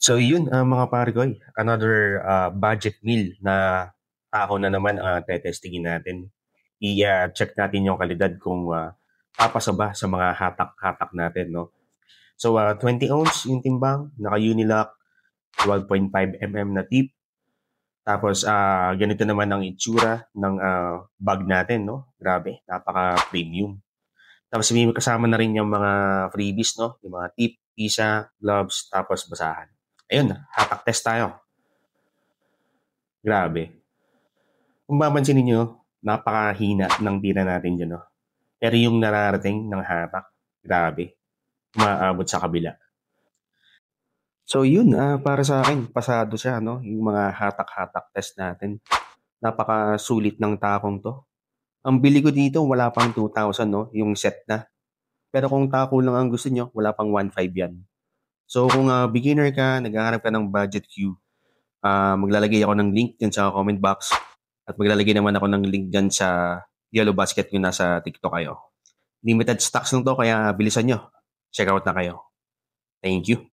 So yun, mga pare another budget meal na tao na naman ang tetestingin natin. I-check natin yung kalidad kung papasa ba sa mga hatak-hatak natin, no? So 20 ounce yung timbang, naka-Unilock, 12.5 mm na tip. Tapos ganito naman ang itsura ng bag natin, no? Grabe, napaka-premium. Tapos may kasama na rin yung mga freebies, no? Yung mga tip, visa, gloves, tapos basahan. Ayun, hatak test tayo. Grabe. Kung mapansin ninyo, napakahina ng tira natin dyan, no? Pero yung nararating ng hatak, grabe. Umaabot sa kabila. So yun, para sa akin, pasado siya, no? Yung mga hatak-hatak test natin. Napakasulit ng takong to. Ang bili ko dito, wala pang 2,000, no? Yung set na. Pero kung tako lang ang gusto nyo, wala pang 1,500 yan. So kung beginner ka, naghahanap ka ng budget queue, maglalagay ako ng link dyan sa comment box at maglalagay naman ako ng link dyan sa Yellow Basket kung nasa TikTok kayo. Limited stocks lang to kaya bilisan nyo. Check out na kayo. Thank you.